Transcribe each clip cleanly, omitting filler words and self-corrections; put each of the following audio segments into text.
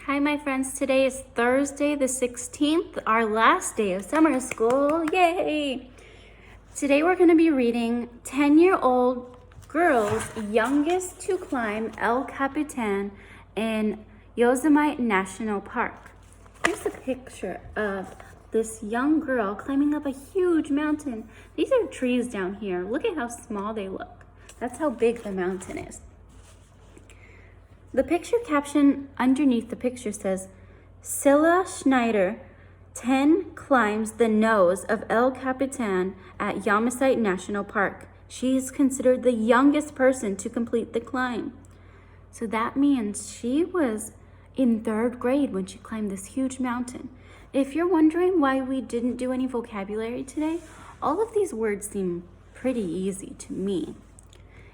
Hi, my friends. Today is Thursday, the 16th, our last day of summer school. Yay! Today we're going to be reading 10-year-old girl's youngest to climb El Capitan in Yosemite National Park. Here's a picture of this young girl climbing up a huge mountain. These are trees down here. Look at how small they look. That's how big the mountain is. The picture caption underneath the picture says, Scylla Schneider, 10, climbs the nose of El Capitan at Yosemite National Park. She is considered the youngest person to complete the climb. So that means she was in 3rd grade when she climbed this huge mountain. If you're wondering why we didn't do any vocabulary today, all of these words seem pretty easy to me.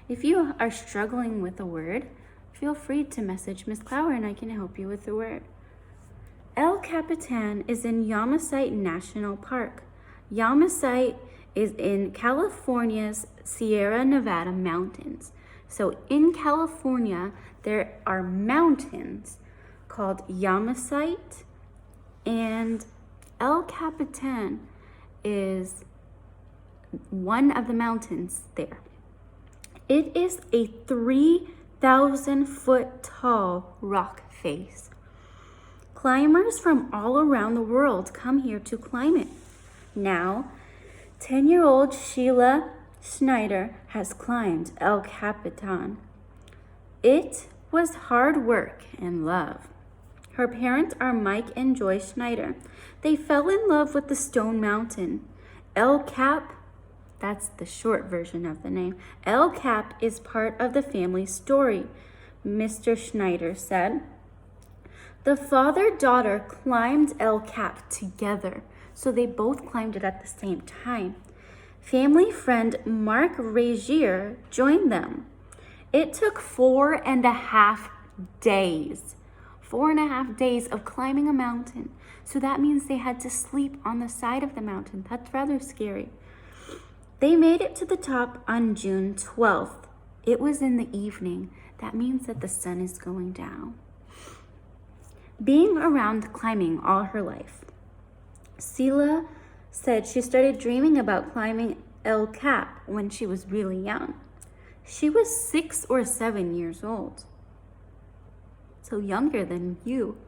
If you are struggling with a word, feel free to message Miss Clower and I can help you with the word. El Capitan is in Yosemite National Park. Yosemite is in California's Sierra Nevada mountains. So in California, there are mountains called Yosemite, and El Capitan is one of the mountains there. It is a 3,000-foot tall rock face. Climbers from all around the world come here to climb it. Now, 10-year-old Sheila Schneider has climbed El Capitan. It was hard work and love. Her parents are Mike and Joy Schneider. They fell in love with the stone mountain. El Cap, that's the short version of the name. El Cap is part of the family story, Mr. Schneider said. The father-daughter climbed El Cap together, so they both climbed it at the same time. Family friend Mark Regier joined them. It took 4.5 days. 4.5 days of climbing a mountain. So that means they had to sleep on the side of the mountain. That's rather scary. They made it to the top on June 12th. It was in the evening. That means that the sun is going down. Being around climbing all her life, Scylla said she started dreaming about climbing El Cap when she was really young. She was 6 or 7 years old. So younger than you.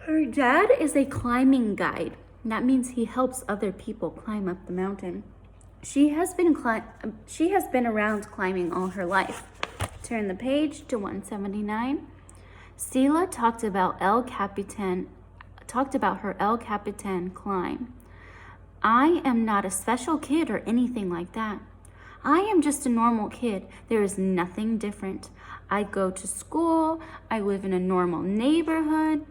Her dad is a climbing guide. That means he helps other people climb up the mountain. She has been around climbing all her life. Turn the page to 179. Scylla talked about her El Capitan climb. I am not a special kid or anything like that. I am just a normal kid. There is nothing different. I go to school. I live in a normal neighborhood.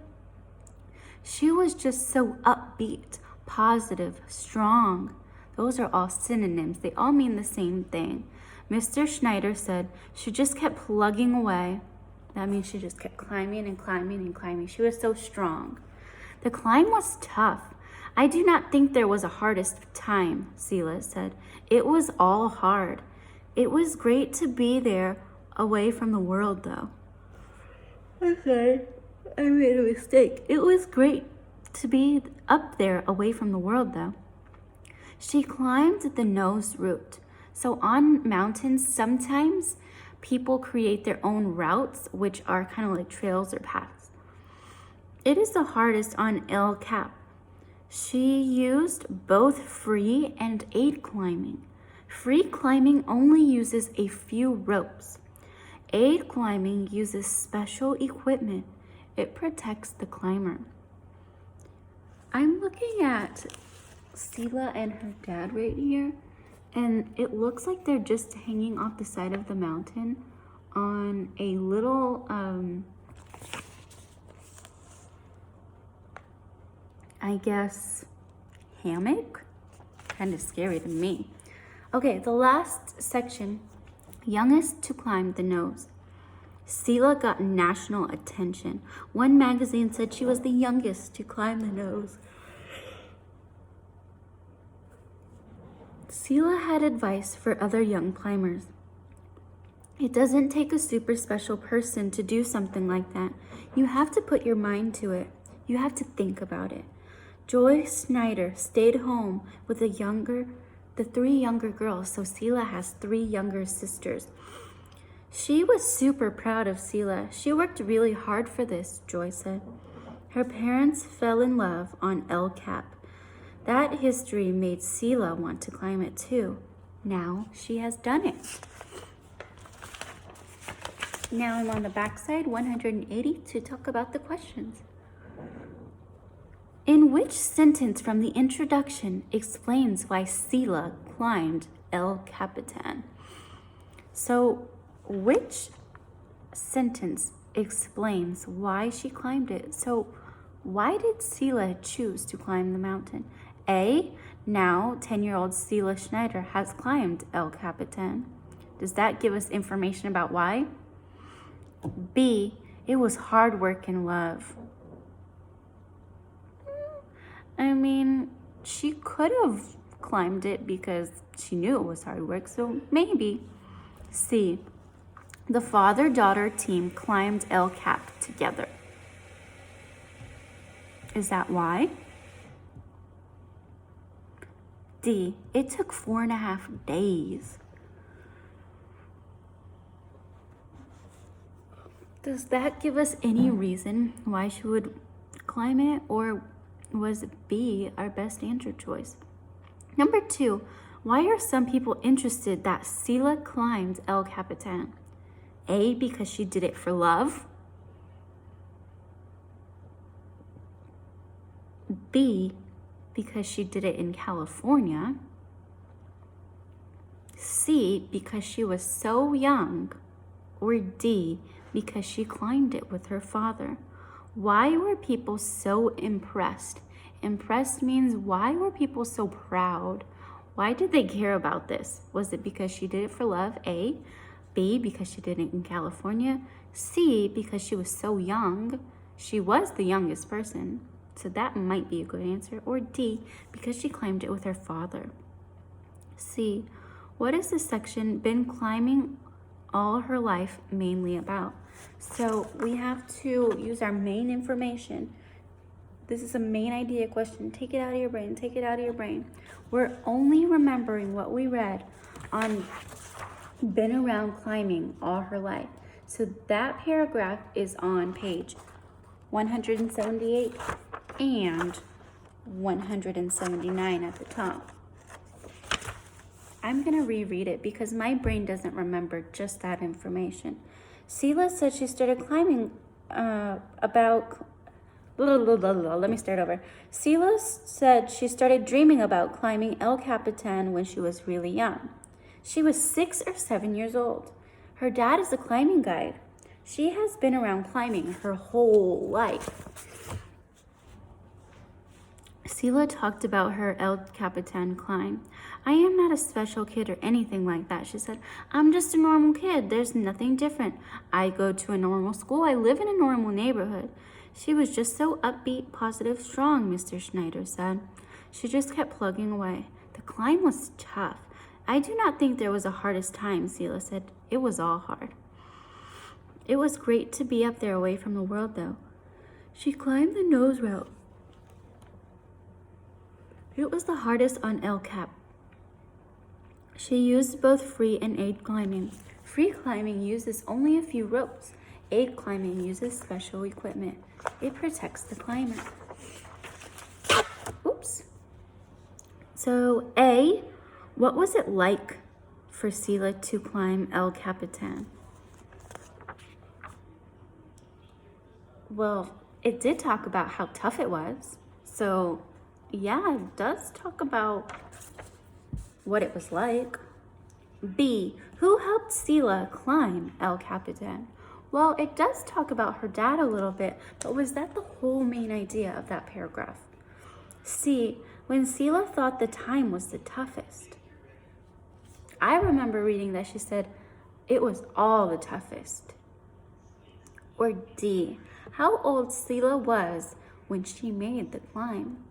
She was just so upbeat, positive, strong. Those are all synonyms. They all mean the same thing. Mr. Schneider said she just kept plugging away. That means she just kept climbing and climbing and climbing. She was so strong. The climb was tough. I do not think there was a hardest time, Scylla said. It was all hard. It was great to be there away from the world, though. Okay, I made a mistake. It was great to be up there away from the world, though. She climbed the nose route. So on mountains, sometimes people create their own routes, which are kind of like trails or paths. It is the hardest on El Cap. She used both free and aid climbing. Free climbing only uses a few ropes. Aid climbing uses special equipment. It protects the climber. I'm looking at Scylla and her dad right here, and it looks like they're just hanging off the side of the mountain on a little, I guess, hammock. Kind of scary to me. Okay, the last section, youngest to climb the nose. Scylla got national attention. One magazine said she was the youngest to climb the nose. Scylla had advice for other young climbers. It doesn't take a super special person to do something like that. You have to put your mind to it. You have to think about it. Joy Snyder stayed home with the 3 younger girls, so Sela has 3 younger sisters. She was super proud of Sela. She worked really hard for this, Joy said. Her parents fell in love on El Cap. That history made Sela want to climb it too. Now she has done it. Now I'm on the back side, 180, to talk about the questions. In which sentence from the introduction explains why Sela climbed El Capitan? So, which sentence explains why she climbed it? So, why did Sela choose to climb the mountain? A, now 10-year-old Sela Schneider has climbed El Capitan. Does that give us information about why? B, it was hard work and love. I mean, she could have climbed it because she knew it was hard work, so maybe. C, the father-daughter team climbed El Cap together. Is that why? D, it took 4.5 days. Does that give us any reason why she would climb it, or was B our best answer choice? Number 2, why are some people interested that Sela climbed El Capitan? A, because she did it for love. B, because she did it in California. C, because she was so young. Or D, because she climbed it with her father. Why were people so impressed? Impressed means, why were people so proud? Why did they care about this? Was it because she did it for love? A. B, because she did it in California. C, because she was so young. She was the youngest person, so that might be a good answer. Or D, because she climbed it with her father. C, what has this section been climbing all her life mainly about? So we have to use our main information. This is a main idea question. Take it out of your brain. Take it out of your brain. We're only remembering what we read on been around climbing all her life. So that paragraph is on page 178 and 179 at the top. I'm going to reread it because my brain doesn't remember just that information. Sela said she started climbing Let me start over. Sela said she started dreaming about climbing El Capitan when she was really young. She was 6 or 7 years old. Her dad is a climbing guide. She has been around climbing her whole life. Sela talked about her El Capitan climb. I am not a special kid or anything like that, she said. I'm just a normal kid. There's nothing different. I go to a normal school. I live in a normal neighborhood. She was just so upbeat, positive, strong, Mr. Schneider said. She just kept plugging away. The climb was tough. I do not think there was a hardest time, Sela said. It was all hard. It was great to be up there away from the world, though. She climbed the nose route. It was the hardest on El Cap. She used both free and aid climbing. Free climbing uses only a few ropes. Aid climbing uses special equipment. It protects the climber. Oops. So A, what was it like for Sela to climb El Capitan? Well, it did talk about how tough it was. So yeah, it does talk about what it was like. B, who helped Sela climb El Capitan? Well, it does talk about her dad a little bit, but was that the whole main idea of that paragraph? C, when Sela thought the time was the toughest. I remember reading that she said it was all the toughest. Or D, how old Sela was when she made the climb.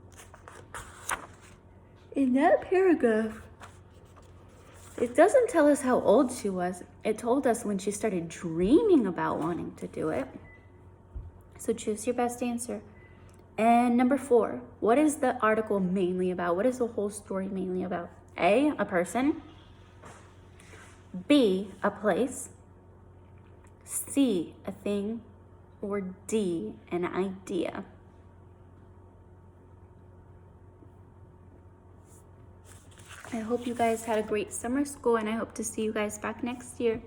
In that paragraph, it doesn't tell us how old she was. It told us when she started dreaming about wanting to do it. So choose your best answer. And number 4, what is the article mainly about? What is the whole story mainly about? A, a person. B, a place. C, a thing. Or D, an idea. I hope you guys had a great summer school, and I hope to see you guys back next year.